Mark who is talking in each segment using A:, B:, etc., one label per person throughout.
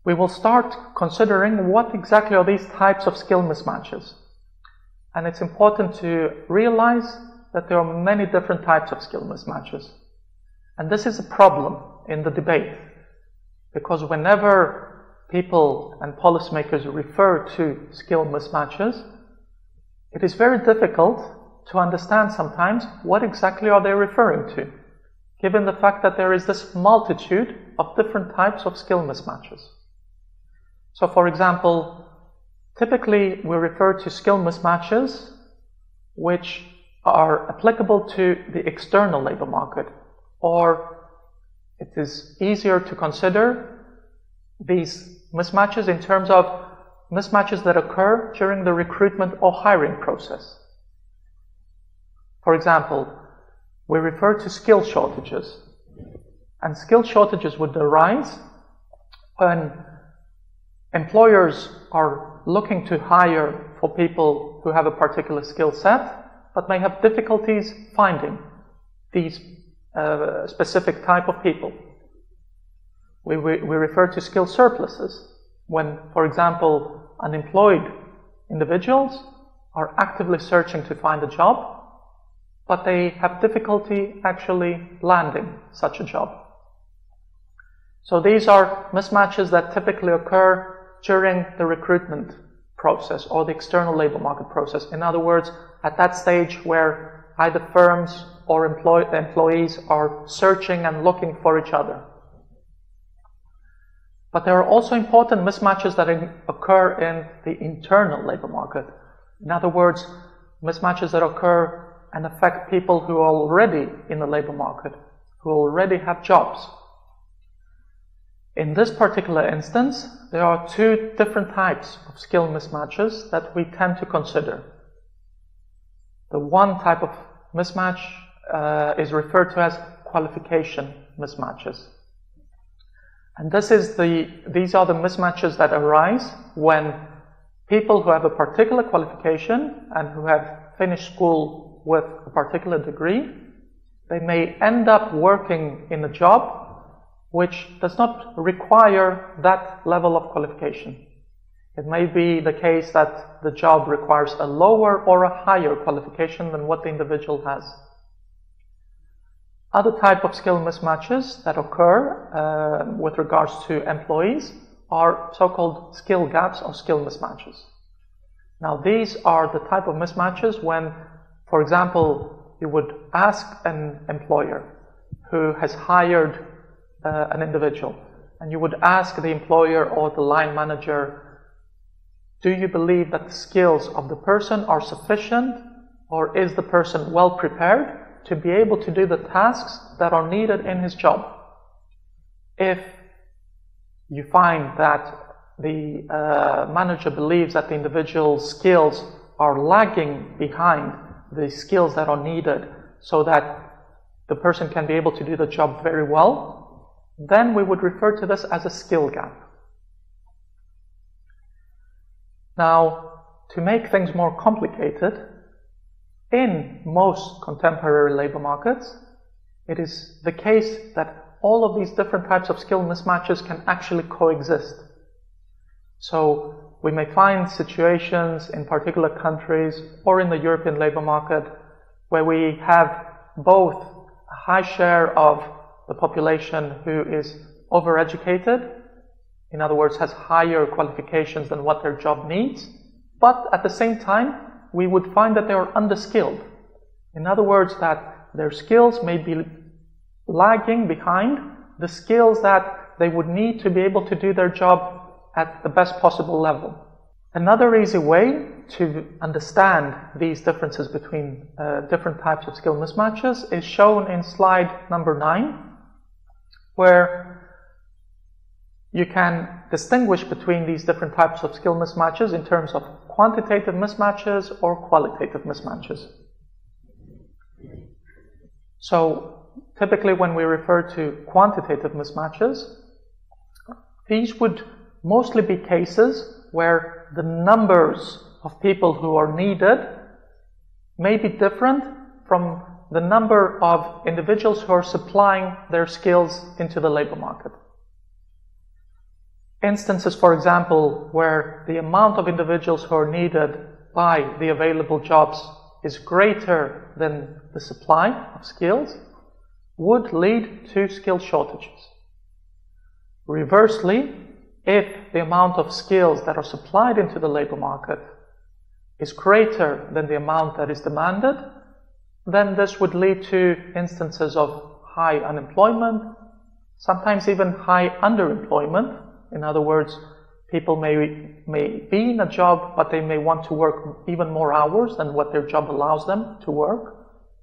A: we will start considering what exactly are these types of skill mismatches. And it's important to realize that there are many different types of skill mismatches. And this is a problem in the debate, because whenever people and policymakers refer to skill mismatches, it is very difficult to understand sometimes what exactly are they referring to, given the fact that there is this multitude of different types of skill mismatches. So, for example, typically we refer to skill mismatches which are applicable to the external labor market, or it is easier to consider these mismatches in terms of mismatches that occur during the recruitment or hiring process. For example, we refer to skill shortages, and skill shortages would arise when employers are looking to hire for people who have a particular skill set, but may have difficulties finding these specific type of people. We refer to skill surpluses when, for example, unemployed individuals are actively searching to find a job, but they have difficulty actually landing such a job. So these are mismatches that typically occur during the recruitment process or the external labor market process. In other words, at that stage where either firms or employees are searching and looking for each other. But there are also important mismatches that occur in the internal labor market. In other words, mismatches that occur and affect people who are already in the labor market, who already have jobs. In this particular instance, there are two different types of skill mismatches that we tend to consider. The one type of mismatch is referred to as qualification mismatches. And these are the mismatches that arise when people who have a particular qualification and who have finished school with a particular degree, they may end up working in a job which does not require that level of qualification. It may be the case that the job requires a lower or a higher qualification than what the individual has. Other type of skill mismatches that occur with regards to employees are so-called skill gaps or skill mismatches. Now, these are the type of mismatches when, for example, you would ask an employer who has hired an individual, and you would ask the employer or the line manager, do you believe that the skills of the person are sufficient, or is the person well prepared to be able to do the tasks that are needed in his job? If you find that the manager believes that the individual's skills are lagging behind the skills that are needed so that the person can be able to do the job very well, then we would refer to this as a skill gap. Now, to make things more complicated, in most contemporary labor markets, it is the case that all of these different types of skill mismatches can actually coexist. So we may find situations in particular countries or in the European labor market where we have both a high share of the population who is overeducated, in other words, has higher qualifications than what their job needs, but at the same time, we would find that they are underskilled. In other words, that their skills may be lagging behind the skills that they would need to be able to do their job at the best possible level. Another easy way to understand these differences between different types of skill mismatches is shown in slide number 9, where you can distinguish between these different types of skill mismatches in terms of quantitative mismatches or qualitative mismatches. So, typically when we refer to quantitative mismatches, these would mostly be cases where the numbers of people who are needed may be different from the number of individuals who are supplying their skills into the labor market. instances, for example, where the amount of individuals who are needed by the available jobs is greater than the supply of skills, would lead to skill shortages. Reversely, if the amount of skills that are supplied into the labor market is greater than the amount that is demanded, then this would lead to instances of high unemployment, sometimes even high underemployment. In other words, people may be in a job, but they may want to work even more hours than what their job allows them to work,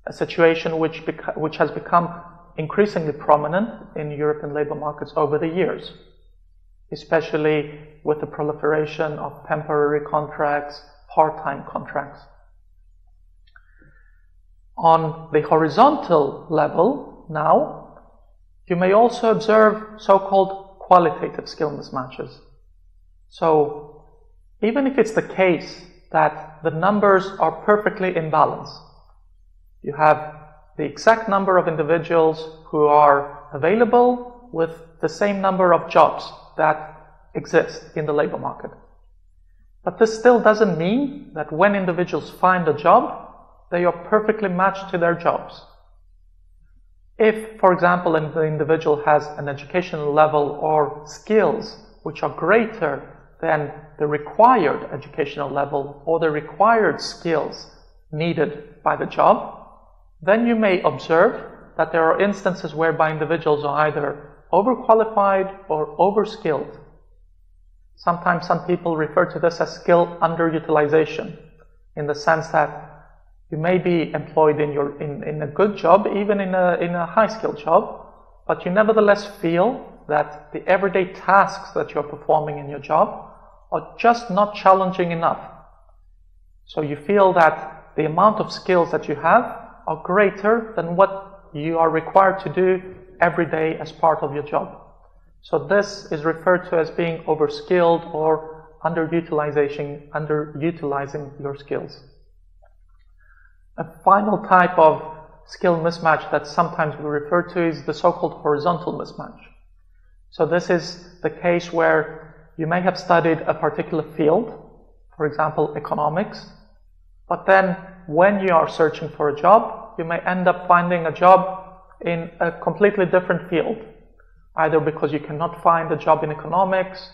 A: a situation which has become increasingly prominent in European labor markets over the years, especially with the proliferation of temporary contracts, part-time contracts. On the horizontal level now, you may also observe so-called qualitative skill mismatches. So, even if it's the case that the numbers are perfectly in balance, you have the exact number of individuals who are available with the same number of jobs that exist in the labor market. But this still doesn't mean that when individuals find a job, they are perfectly matched to their jobs. If, for example, an individual has an educational level or skills which are greater than the required educational level or the required skills needed by the job, then you may observe that there are instances whereby individuals are either overqualified or overskilled. Sometimes some people refer to this as skill underutilization, in the sense that you may be employed in a good job, even in a high-skilled job, but you nevertheless feel that the everyday tasks that you're performing in your job are just not challenging enough. So you feel that the amount of skills that you have are greater than what you are required to do every day as part of your job. So this is referred to as being overskilled or underutilizing your skills. A final type of skill mismatch that sometimes we refer to is the so-called horizontal mismatch. So this is the case where you may have studied a particular field, for example, economics, but then when you are searching for a job, you may end up finding a job in a completely different field, either because you cannot find a job in economics,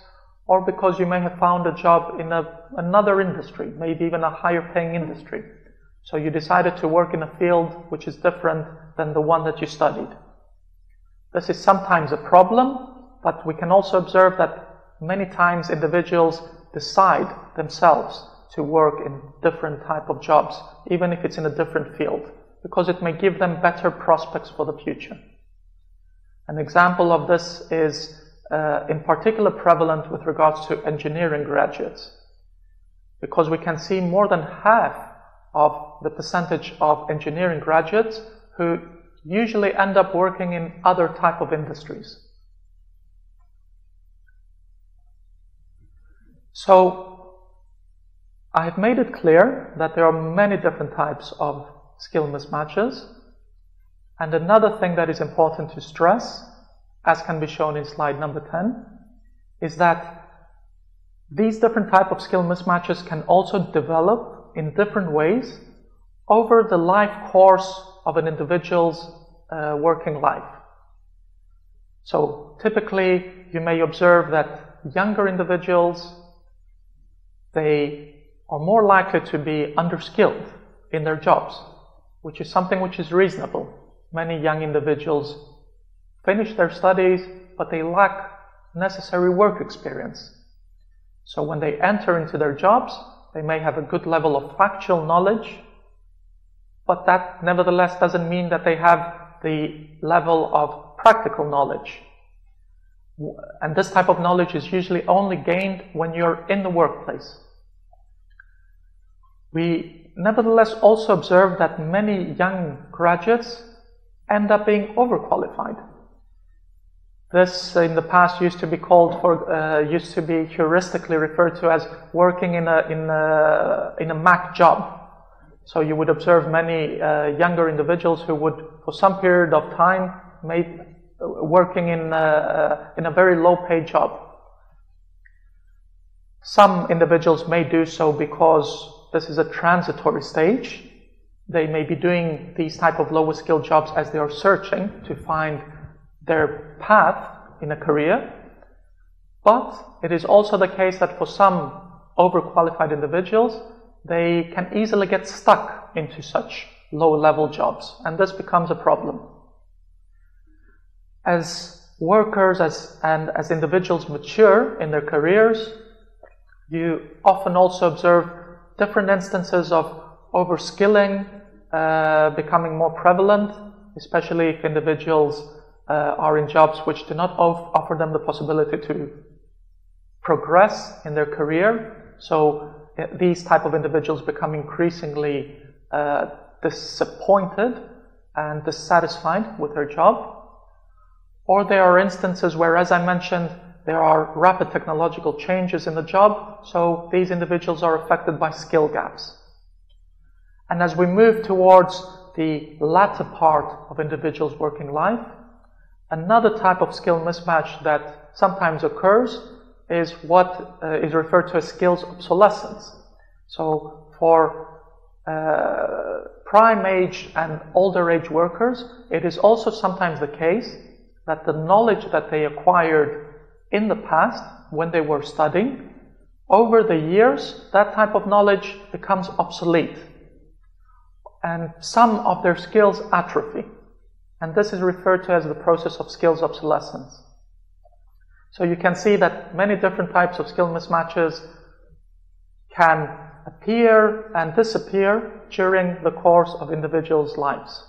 A: or because you may have found a job in another industry, maybe even a higher paying industry. So you decided to work in a field which is different than the one that you studied. This is sometimes a problem, but we can also observe that many times individuals decide themselves to work in different type of jobs, even if it's in a different field, because it may give them better prospects for the future. An example of this is in particular prevalent with regards to engineering graduates, because we can see more than half of the percentage of engineering graduates who usually end up working in other type of industries. So I have made it clear that there are many different types of skill mismatches, and another thing that is important to stress, as can be shown in slide number 10, is that these different types of skill mismatches can also develop in different ways over the life course of an individual's working life. So typically you may observe that younger individuals, they are more likely to be underskilled in their jobs, which is something which is reasonable. Many young individuals finish their studies, but they lack necessary work experience. So when they enter into their jobs, they may have a good level of factual knowledge, but that nevertheless doesn't mean that they have the level of practical knowledge. And this type of knowledge is usually only gained when you're in the workplace. We nevertheless also observe that many young graduates end up being overqualified. This in the past used to be heuristically referred to as working in a Mac job. So you would observe many younger individuals who would, for some period of time, working in a very low-paid job. Some individuals may do so because this is a transitory stage. They may be doing these type of lower skill jobs as they are searching to find their path in a career. But it is also the case that for some overqualified individuals, they can easily get stuck into such low-level jobs, and this becomes a problem. As workers and as individuals mature in their careers, you often also observe different instances of overskilling becoming more prevalent, especially if individuals are in jobs which do not offer them the possibility to progress in their career. So these type of individuals become increasingly disappointed and dissatisfied with their job. Or there are instances where, as I mentioned, there are rapid technological changes in the job, so these individuals are affected by skill gaps. And as we move towards the latter part of individuals' working life, another type of skill mismatch that sometimes occurs is what is referred to as skills obsolescence. So for prime age and older age workers, it is also sometimes the case that the knowledge that they acquired in the past when they were studying, over the years, that type of knowledge becomes obsolete. And some of their skills atrophy. And this is referred to as the process of skills obsolescence. So you can see that many different types of skill mismatches can appear and disappear during the course of individuals' lives.